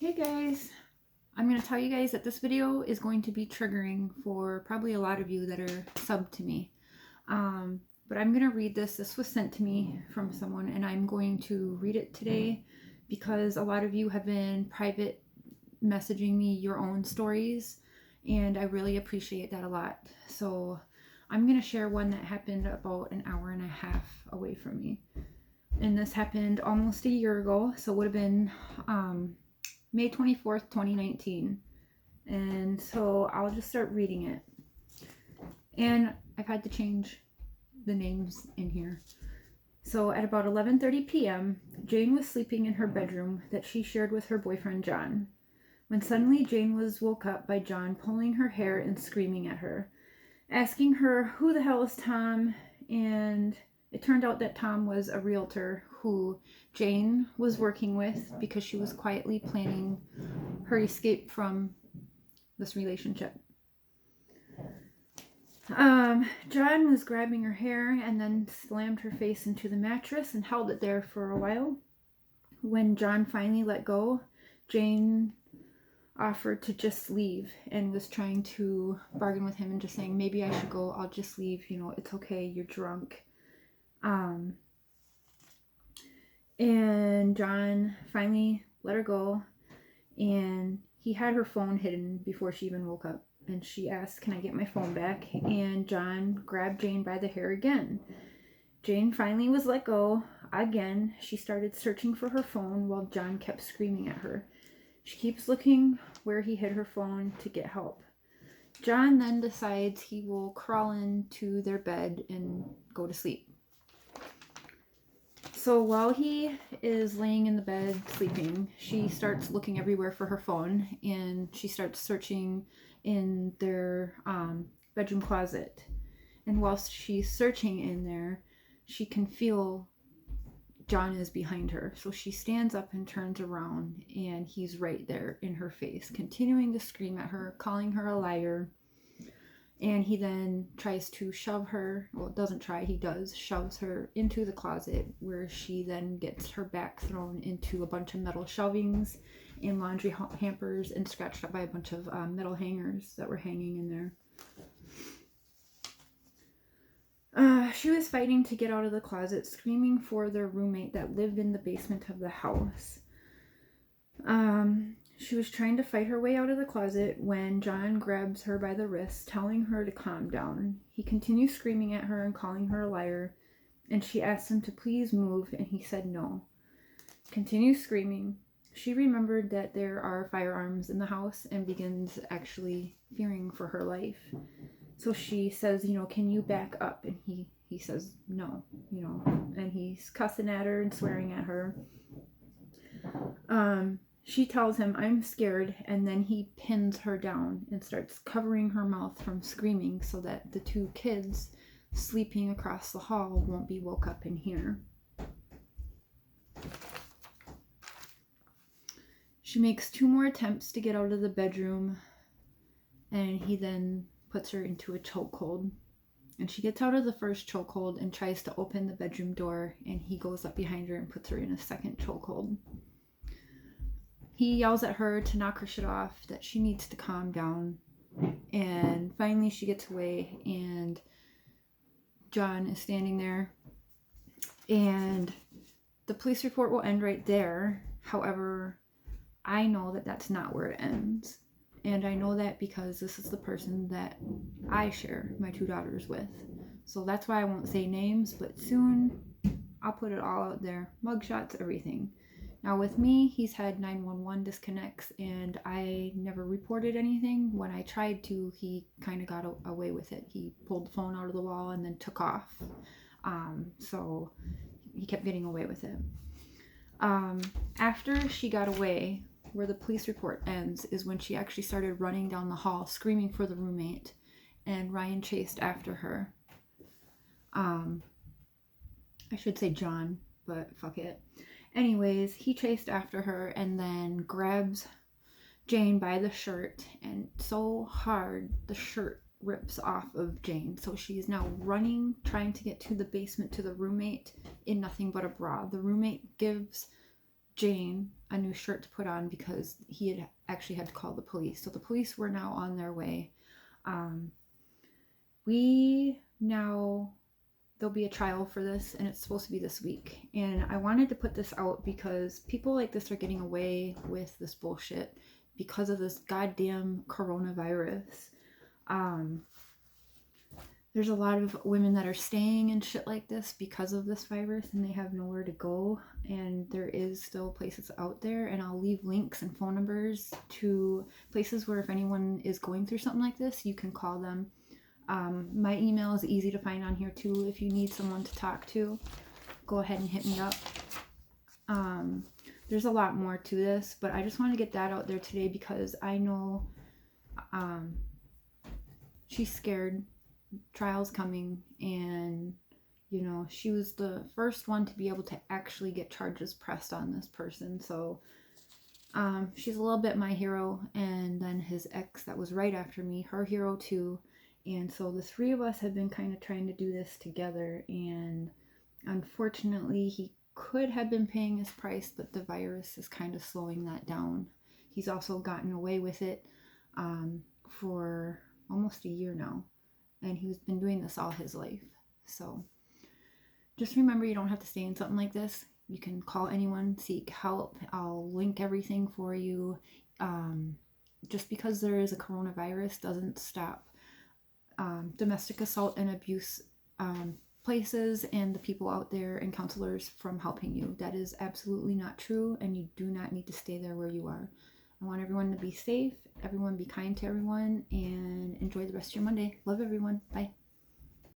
Hey guys, I'm going to tell you guys that this video is going to be triggering for probably a lot of you that are subbed to me. But I'm going to read this. This was sent to me from someone, and I'm going to read it today because a lot of you have been private messaging me your own stories, and I really appreciate that a lot. So I'm going to share one that happened about an hour and a half away from me. And this happened almost a year ago, so it would have been May 24th, 2019. And so I'll just start reading it. And I've had to change the names in here. So at about 11:30 p.m., Jane was sleeping in her bedroom that she shared with her boyfriend John, when suddenly Jane was woke up by John pulling her hair and screaming at her, asking her who the hell is Tom. And it turned out that Tom was a realtor who Jane was working with because she was quietly planning her escape from this relationship. John was grabbing her hair and then slammed her face into the mattress and held it there for a while. When John finally let go, Jane offered to just leave and was trying to bargain with him and just saying, maybe I should go, I'll just leave, it's okay, you're drunk. And John finally let her go, and he had her phone hidden before she even woke up. And she asked, can I get my phone back? And John grabbed Jane by the hair again. Jane finally was let go. Again, she started searching for her phone while John kept screaming at her. She keeps looking where he hid her phone to get help. John then decides he will crawl into their bed and go to sleep. So while he is laying in the bed sleeping, she starts looking everywhere for her phone, and she starts searching in their bedroom closet. And whilst she's searching in there, she can feel John is behind her. So she stands up and turns around, and he's right there in her face, continuing to scream at her, calling her a liar. And he then tries to shove her, well, doesn't try, he does, shoves her into the closet, where she then gets her back thrown into a bunch of metal shelvings and laundry hampers and scratched up by a bunch of metal hangers that were hanging in there. She was fighting to get out of the closet, screaming for their roommate that lived in the basement of the house. She was trying to fight her way out of the closet when John grabs her by the wrist, telling her to calm down. He continues screaming at her and calling her a liar, and she asked him to please move, and he said no. Continues screaming. She remembered that there are firearms in the house and begins actually fearing for her life. So she says, can you back up? And he says no, and he's cussing at her and swearing at her. She tells him, I'm scared, and then he pins her down and starts covering her mouth from screaming so that the two kids sleeping across the hall won't be woke up in here. She makes 2 more attempts to get out of the bedroom, and he then puts her into a chokehold. And she gets out of the first chokehold and tries to open the bedroom door, and he goes up behind her and puts her in a second chokehold. He yells at her to knock her shit off, that she needs to calm down. And finally she gets away, and John is standing there. And the police report will end right there. However, I know that that's not where it ends. And I know that because this is the person that I share my 2 daughters with. So that's why I won't say names, but soon I'll put it all out there. Mugshots, everything. Now with me, he's had 911 disconnects, and I never reported anything. When I tried to, he kind of got away with it. He pulled the phone out of the wall and then took off. So he kept getting away with it. After she got away, where the police report ends is when she actually started running down the hall screaming for the roommate, and Ryan chased after her. I should say John, but fuck it. Anyways, he chased after her and then grabs Jane by the shirt, and so hard the shirt rips off of Jane. So she is now running, trying to get to the basement to the roommate in nothing but a bra. The roommate gives Jane a new shirt to put on because he had actually had to call the police. So the police were now on their way. There'll be a trial for this, and it's supposed to be this week. And I wanted to put this out because people like this are getting away with this bullshit because of this goddamn coronavirus. There's a lot of women that are staying and shit like this because of this virus, and they have nowhere to go. And there is still places out there, and I'll leave links and phone numbers to places where if anyone is going through something like this, you can call them. My email is easy to find on here too. If you need someone to talk to, go ahead and hit me up. There's a lot more to this, but I just want to get that out there today because I know she's scared. Trial's coming, and you know, she was the first one to be able to actually get charges pressed on this person. So she's a little bit my hero, and then his ex that was right after me, her hero too. And so the three of us have been kind of trying to do this together, and unfortunately he could have been paying his price, but the virus is kind of slowing that down. He's also gotten away with it for almost a year now, and he's been doing this all his life. So just remember, you don't have to stay in something like this. You can call anyone, seek help. I'll link everything for you. Just because there is a coronavirus doesn't stop domestic assault and abuse places and the people out there and counselors from helping you. That is absolutely not true, and you do not need to stay there where you are. I want everyone to be safe, everyone be kind to everyone, and enjoy the rest of your Monday. Love everyone. Bye.